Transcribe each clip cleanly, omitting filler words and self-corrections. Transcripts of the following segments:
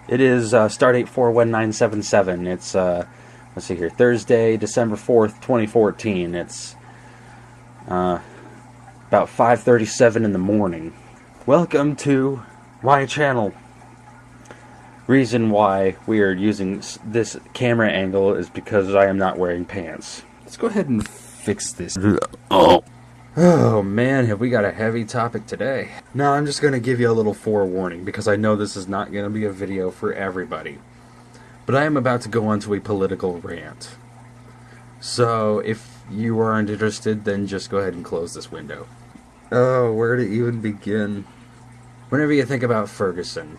It is Stardate 41977. It's let's see here, Thursday, December 4th, 2014. It's about 5:37 in the morning. Welcome to my channel. Reason why we are using this camera angle is because I am not wearing pants. Let's go ahead and fix this. Oh man, have we got a heavy topic today. Now I'm just going to give you a little forewarning because I know this is not going to be a video for everybody. But I am about to go onto a political rant. So if you aren't interested, then just go ahead and close this window. Oh, where to even begin? Whenever you think about Ferguson,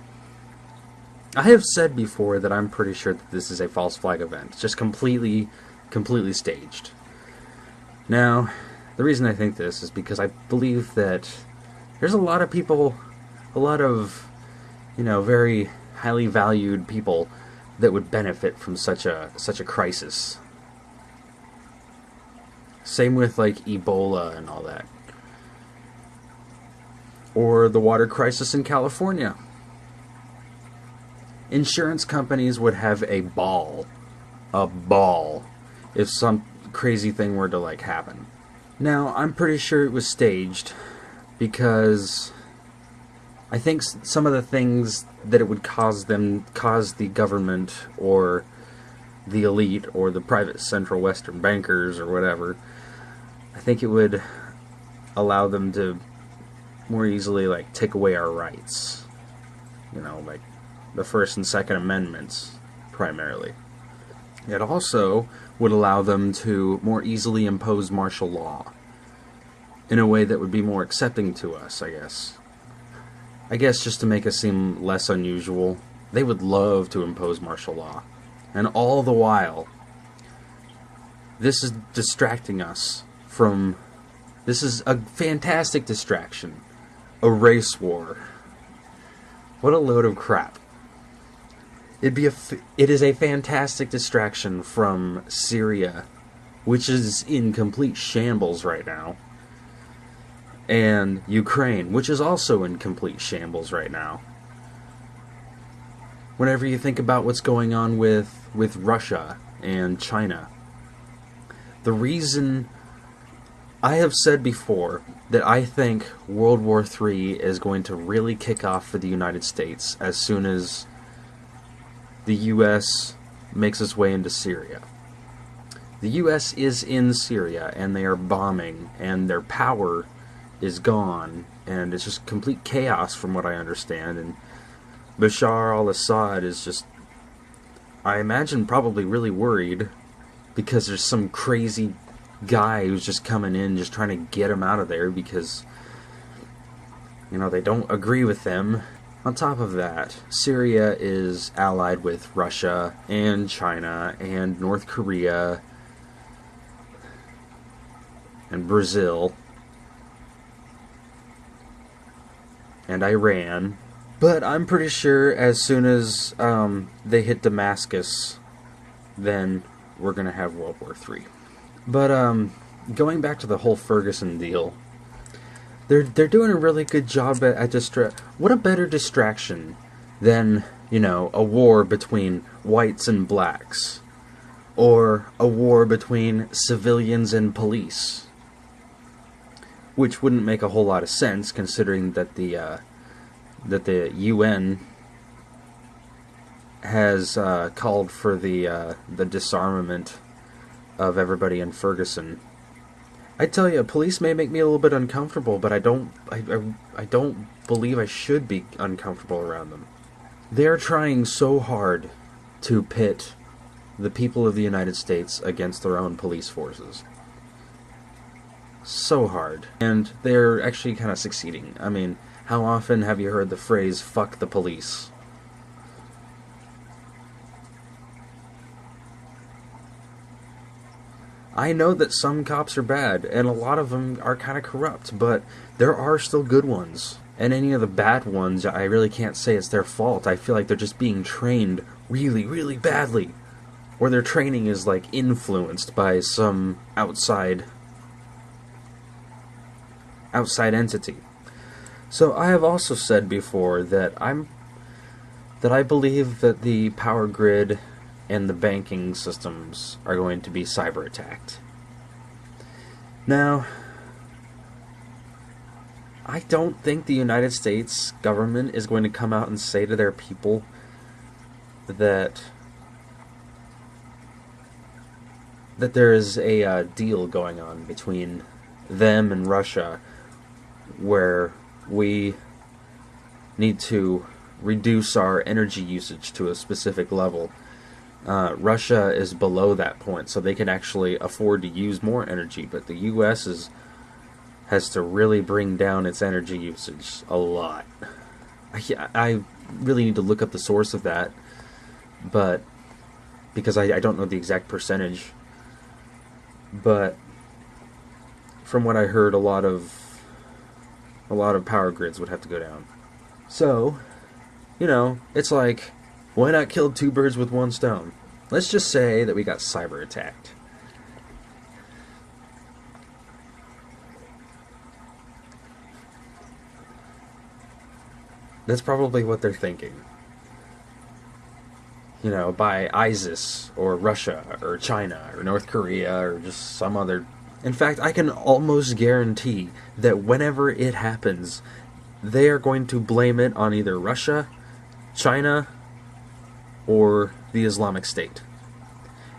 I have said before that I'm pretty sure that this is a false flag event. Just completely staged. Now, the reason I think this is because I believe that there's a lot of people, a lot of, very highly valued people that would benefit from such a crisis. Same with like Ebola and all that. Or the water crisis in California. Insurance companies would have a ball if some crazy thing were to like happen. Now, I'm pretty sure it was staged because I think some of the things that it would cause the government or the elite or the private central western bankers or whatever, I think it would allow them to more easily like take away our rights. Like the First and Second Amendments primarily. It also would allow them to more easily impose martial law in a way that would be more accepting to us, I guess. I guess just to make us seem less unusual, they would love to impose martial law. And all the while, this is distracting us from... This is a fantastic distraction. A race war. What a load of crap. It is a fantastic distraction from Syria, which is in complete shambles right now, and Ukraine, which is also in complete shambles right now. Whenever you think about what's going on with Russia and China, the reason I have said before that I think World War III is going to really kick off for the United States as soon as the U.S. makes its way into Syria. The U.S. is in Syria, and they are bombing, and their power is gone, and it's just complete chaos from what I understand, and Bashar al-Assad is just, I imagine, probably really worried, because there's some crazy guy who's just coming in, just trying to get him out of there, because, they don't agree with them. On top of that, Syria is allied with Russia and China and North Korea and Brazil and Iran. But I'm pretty sure as soon as they hit Damascus, then we're going to have World War III. But going back to the whole Ferguson deal, They're doing a really good job at what a better distraction than, a war between whites and blacks, or a war between civilians and police, which wouldn't make a whole lot of sense considering that the UN has called for the disarmament of everybody in Ferguson. I tell you, police may make me a little bit uncomfortable, but I don't believe I should be uncomfortable around them. They are trying so hard to pit the people of the United States against their own police forces. So hard. And they're actually kind of succeeding. I mean, how often have you heard the phrase, "fuck the police"? I know that some cops are bad, and a lot of them are kind of corrupt, but there are still good ones. And any of the bad ones, I really can't say it's their fault. I feel like they're just being trained really, really badly. Or their training is, like, influenced by some outside entity. So I have also said before that that I believe that the power grid and the banking systems are going to be cyber attacked. Now, I don't think the United States government is going to come out and say to their people that there is a deal going on between them and Russia where we need to reduce our energy usage to a specific level. Russia is below that point, so they can actually afford to use more energy, but the U.S. has to really bring down its energy usage a lot. I really need to look up the source of that, but because I don't know the exact percentage. But from what I heard, a lot of power grids would have to go down. So, it's like, why not kill two birds with one stone? Let's just say that we got cyber attacked. That's probably what they're thinking. By ISIS, or Russia, or China, or North Korea, or just some other... In fact, I can almost guarantee that whenever it happens, they are going to blame it on either Russia, China, or the Islamic State.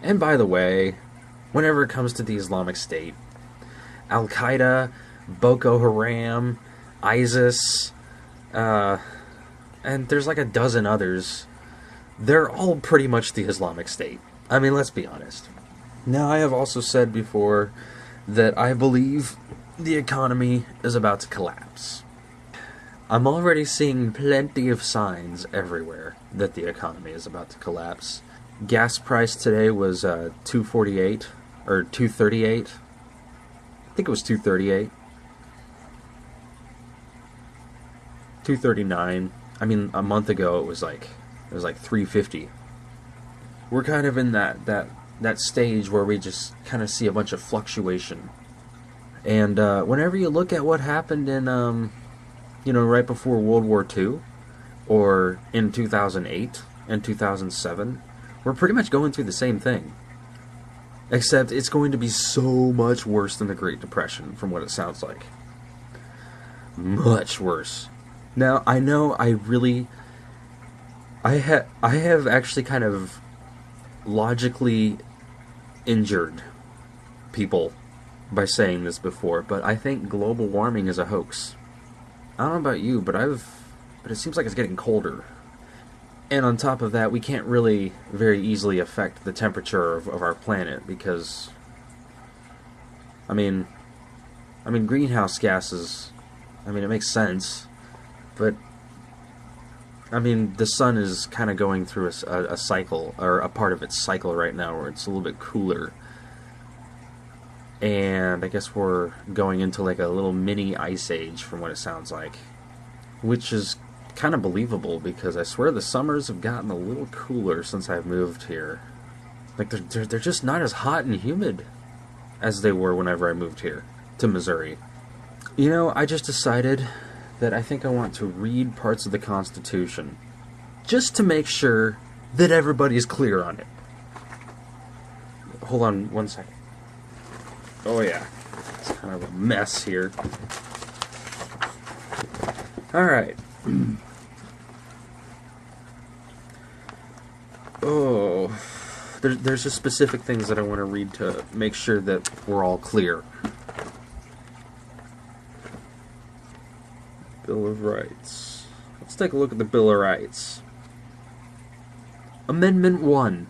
And by the way, whenever it comes to the Islamic State, Al-Qaeda, Boko Haram, ISIS, and there's like a dozen others, they're all pretty much the Islamic State. I mean, let's be honest. Now, I have also said before that I believe the economy is about to collapse. I'm already seeing plenty of signs everywhere that the economy is about to collapse. Gas price today was $2.48 or $2.38. I think it was $2.38. $2.39. I mean, a month ago it was like $3.50. We're kind of in that stage where we just kind of see a bunch of fluctuation. And whenever you look at what happened in right before World War II, or in 2008 and 2007, we're pretty much going through the same thing. Except it's going to be so much worse than the Great Depression, from what it sounds like. Much worse. Now, I know I have actually kind of logically injured people by saying this before, but I think global warming is a hoax. I don't know about you, but it seems like it's getting colder. And on top of that, we can't really very easily affect the temperature of our planet because, I mean, greenhouse gases, it makes sense, but, the sun is kind of going through a cycle, or a part of its cycle right now where it's a little bit cooler. And I guess we're going into like a little mini ice age from what it sounds like. Which is kind of believable because I swear the summers have gotten a little cooler since I've moved here. Like they're just not as hot and humid as they were whenever I moved here to Missouri. I just decided that I think I want to read parts of the Constitution just to make sure that everybody's clear on it. Hold on one second. Oh yeah, it's kind of a mess here. Alright. Oh, there's just specific things that I want to read to make sure that we're all clear. Bill of Rights. Let's take a look at the Bill of Rights. Amendment 1.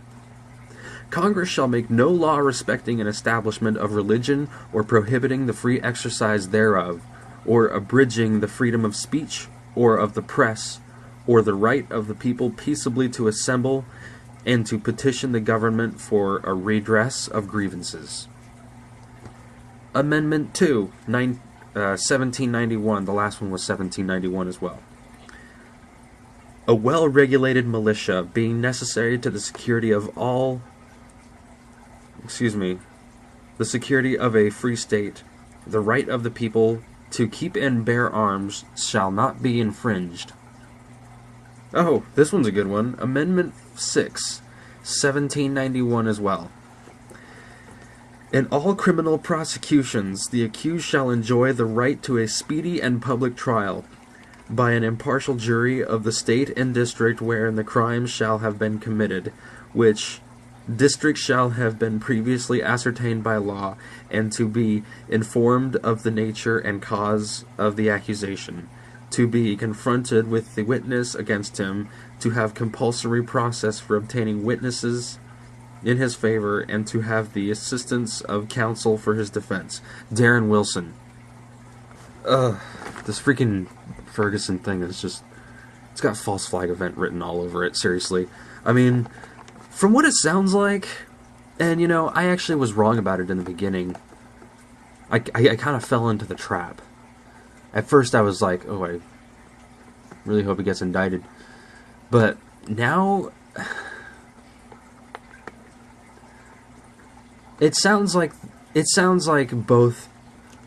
Congress shall make no law respecting an establishment of religion or prohibiting the free exercise thereof, or abridging the freedom of speech or of the press, or the right of the people peaceably to assemble and to petition the government for a redress of grievances. Amendment 2, 1791. The last one was 1791 as well. A well-regulated militia being necessary to the security of all... the security of a free state, the right of the people to keep and bear arms shall not be infringed. Oh, this one's a good one. Amendment 6, 1791 as well. In all criminal prosecutions, the accused shall enjoy the right to a speedy and public trial by an impartial jury of the state and district wherein the crime shall have been committed, which district shall have been previously ascertained by law, and to be informed of the nature and cause of the accusation, to be confronted with the witness against him, to have compulsory process for obtaining witnesses in his favor, and to have the assistance of counsel for his defense. Darren Wilson. This freaking Ferguson thing is just... It's got false flag event written all over it, seriously. I mean, from what it sounds like, and you know, I actually was wrong about it in the beginning. I kind of fell into the trap. At first I was like, oh, I really hope he gets indicted. But now... It sounds like both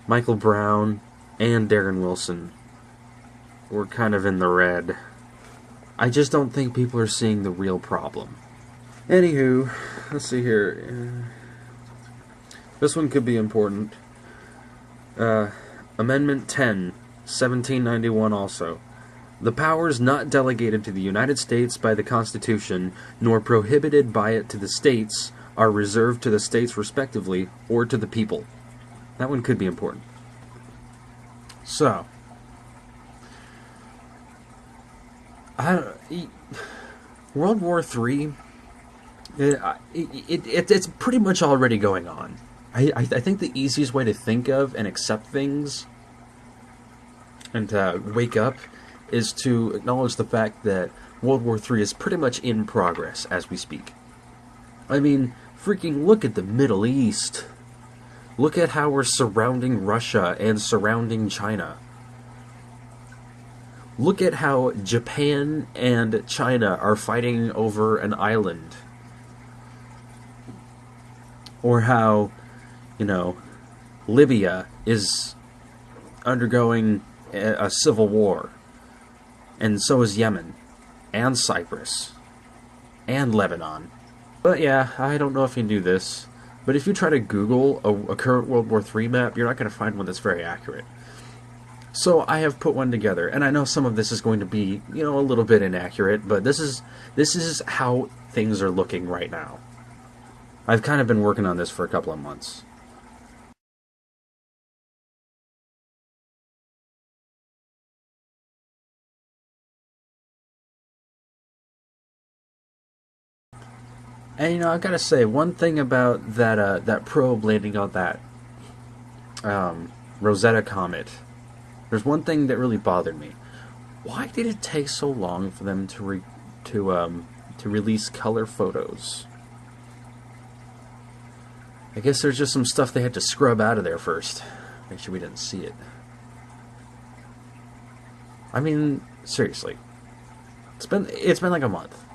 Michael Brown and Darren Wilson were kind of in the red. I just don't think people are seeing the real problem. Anywho, let's see here. This one could be important. Amendment 10, 1791 also. The powers not delegated to the United States by the Constitution, nor prohibited by it to the states, are reserved to the states respectively, or to the people. That one could be important. So, World War III, it's pretty much already going on. I think the easiest way to think of and accept things and to wake up is to acknowledge the fact that World War III is pretty much in progress as we speak. I mean, freaking look at the Middle East. Look at how we're surrounding Russia and surrounding China. Look at how Japan and China are fighting over an island. Or how, you know, Libya is undergoing a civil war. And so is Yemen. And Cyprus. And Lebanon. But yeah, I don't know if you knew this, but if you try to Google a current World War III map, you're not going to find one that's very accurate. So I have put one together, and I know some of this is going to be, you know, a little bit inaccurate, but this is how things are looking right now. I've kind of been working on this for a couple of months. And, you know, I've got to say, one thing about that probe landing on that Rosetta Comet, there's one thing that really bothered me. Why did it take so long for them to release color photos? I guess there's just some stuff they had to scrub out of there first. Make sure we didn't see it. I mean, seriously. It's been like a month.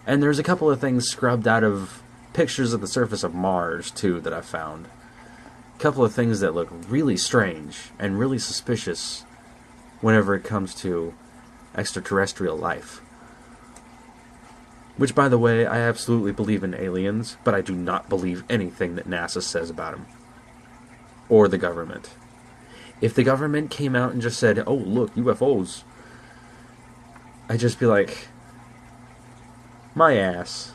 And there's a couple of things scrubbed out of pictures of the surface of Mars, too, that I found. A couple of things that look really strange and really suspicious whenever it comes to extraterrestrial life. Which, by the way, I absolutely believe in aliens, but I do not believe anything that NASA says about them. Or the government. If the government came out and just said, oh, look, UFOs, I'd just be like... my ass.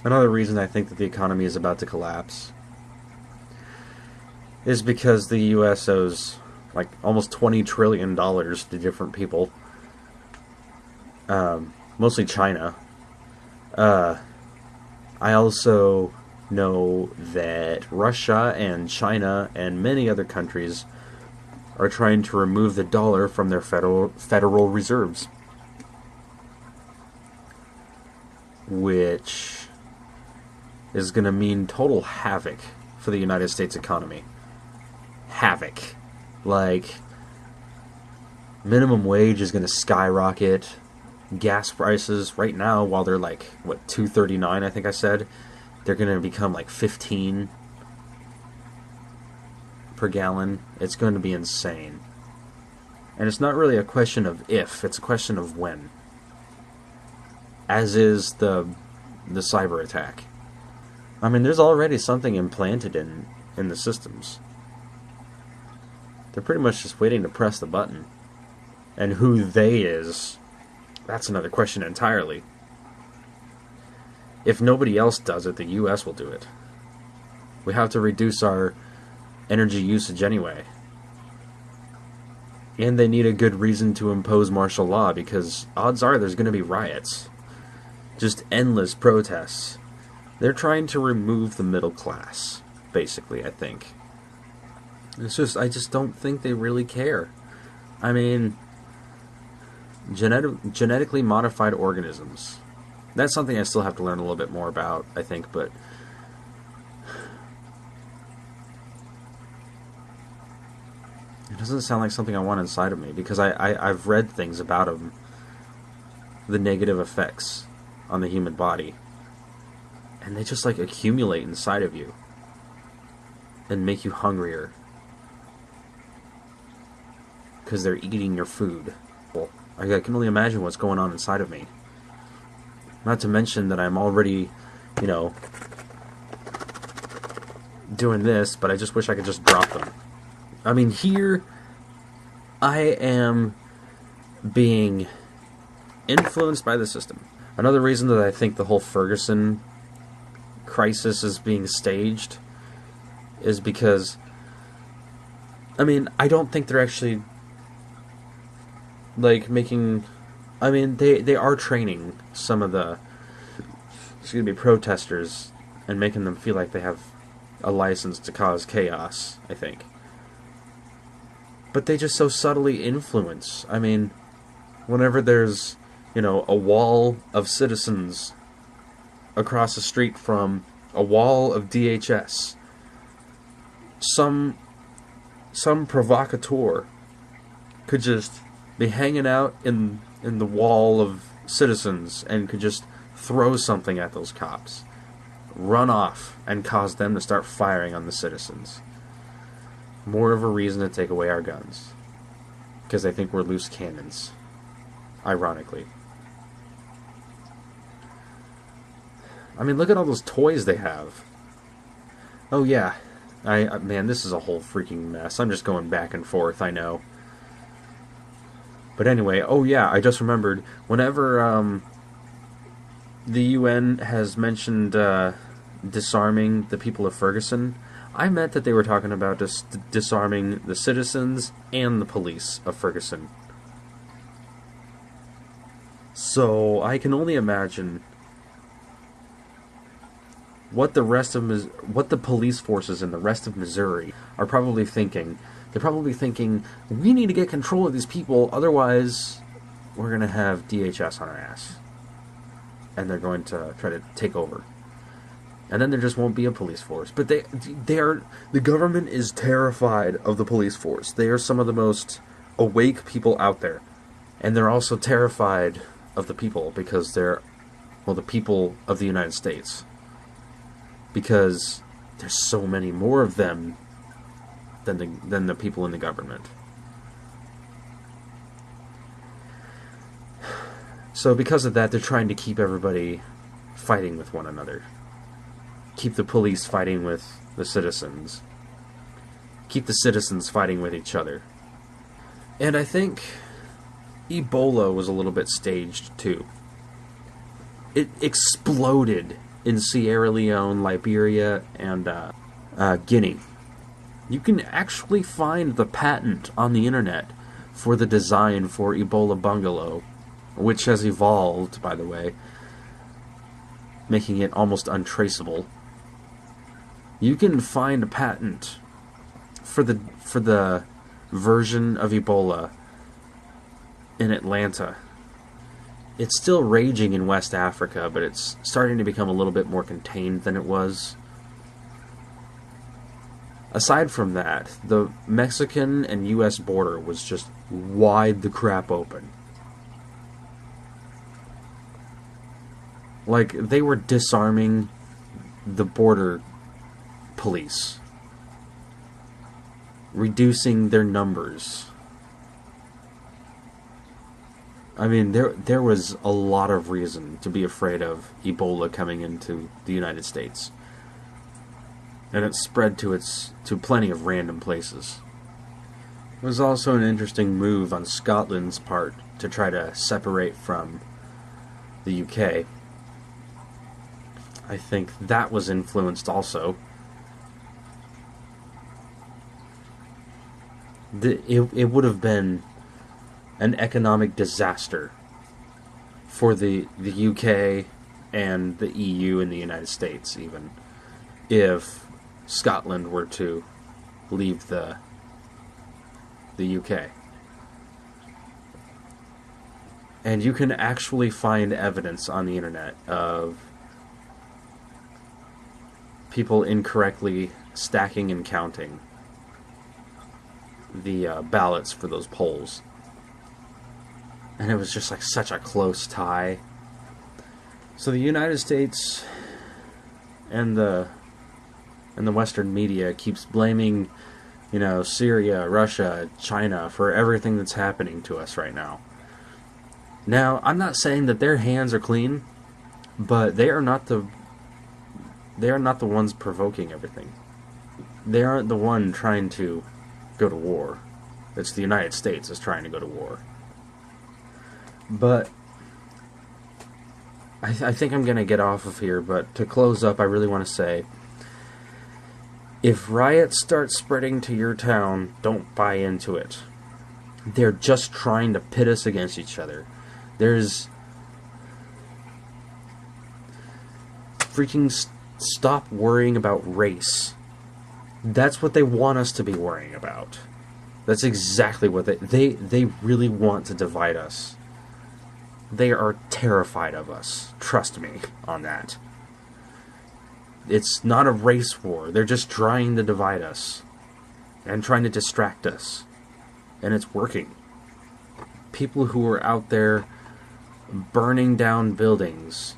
Another reason I think that the economy is about to collapse is because the U.S. owes like almost $20 trillion to different people. Mostly China. I also know that Russia and China and many other countries are trying to remove the dollar from their federal reserves. Which is going to mean total havoc for the United States economy. Havoc. Like, minimum wage is going to skyrocket. Gas prices, right now, while they're like, what, $2.39, I think I said, they're going to become like $15 per gallon. It's going to be insane. And it's not really a question of if, it's a question of when. as is the cyber attack. I mean, there's already something implanted in the systems. They're pretty much just waiting to press the button. And who they is, that's another question entirely. If nobody else does it, the US will do it. We have to reduce our energy usage anyway. And they need a good reason to impose martial law, because odds are there's going to be riots. Just endless protests. They're trying to remove the middle class, basically, I think. I just don't think they really care. I mean, genetically modified organisms. That's something I still have to learn a little bit more about, I think, but it doesn't sound like something I want inside of me, because I've read things about them, the negative effects on the human body, and they just like accumulate inside of you and make you hungrier because they're eating your food. I can only imagine what's going on inside of me. Not to mention that I'm already, doing this, but I just wish I could just drop them. I mean, here I am being influenced by the system. Another reason that I think the whole Ferguson crisis is being staged is because, I mean, I don't think they're actually like making, I mean, they are training some of the protesters and making them feel like they have a license to cause chaos, I think. But they just so subtly influence. I mean, whenever there's, a wall of citizens across the street from a wall of DHS, some provocateur could just be hanging out in the wall of citizens and could just throw something at those cops, run off, and cause them to start firing on the citizens. More of a reason to take away our guns, because they think we're loose cannons, ironically. I mean, look at all those toys they have. Oh yeah, man, this is a whole freaking mess. I'm just going back and forth, I know. But anyway, oh yeah, I just remembered, whenever the UN has mentioned disarming the people of Ferguson, I meant that they were talking about disarming the citizens and the police of Ferguson. So I can only imagine what the police forces in the rest of Missouri are probably thinking. They're probably thinking, we need to get control of these people, otherwise we're going to have DHS on our ass. And they're going to try to take over. And then there just won't be a police force. But the government is terrified of the police force. They are some of the most awake people out there. And they're also terrified of the people, because they're, the people of the United States. Because there's so many more of them than the people in the government. So because of that, they're trying to keep everybody fighting with one another. Keep the police fighting with the citizens. Keep the citizens fighting with each other. And I think Ebola was a little bit staged too. It exploded in Sierra Leone, Liberia, and Guinea. You can actually find the patent on the internet for the design for Ebola Bungalow, which has evolved, by the way, making it almost untraceable. You can find a patent for the version of Ebola in Atlanta. It's still raging in West Africa, but it's starting to become a little bit more contained than it was. Aside from that, the Mexican and U.S. border was just wide the crap open. Like, they were disarming the border police, reducing their numbers. I mean, there was a lot of reason to be afraid of Ebola coming into the United States, and it spread to plenty of random places. It was also an interesting move on Scotland's part to try to separate from the UK. I think that was influenced also. It would have been an economic disaster for the UK and the EU and the United States, even, if Scotland were to leave the UK. And you can actually find evidence on the internet of people incorrectly stacking and counting the ballots for those polls. And it was just like such a close tie. So the United States and the Western media keeps blaming, Syria, Russia, China for everything that's happening to us right now. Now, I'm not saying that their hands are clean, but they are not the ones provoking everything. They aren't the one trying to go to war. It's the United States that's trying to go to war. But I think I'm going to get off of here, but to close up, I really want to say, if riots start spreading to your town, don't buy into it. They're just trying to pit us against each other. There's freaking stop worrying about race. That's what they want us to be worrying about. That's exactly what they really want to divide us. They are terrified of us. Trust me on that. It's not a race war. They're just trying to divide us and trying to distract us. And it's working. People who are out there burning down buildings,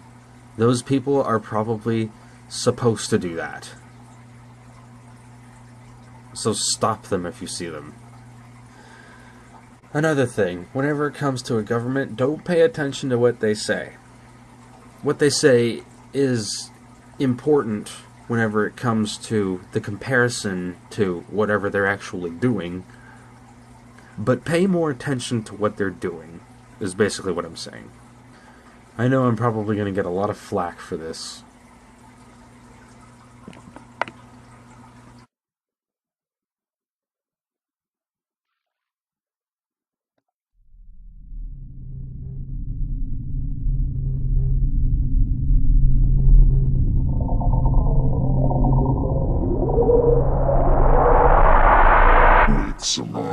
those people are probably supposed to do that. So stop them if you see them. Another thing, whenever it comes to a government, don't pay attention to what they say. What they say is important whenever it comes to the comparison to whatever they're actually doing, but pay more attention to what they're doing, is basically what I'm saying. I know I'm probably going to get a lot of flack for this. Wiximar.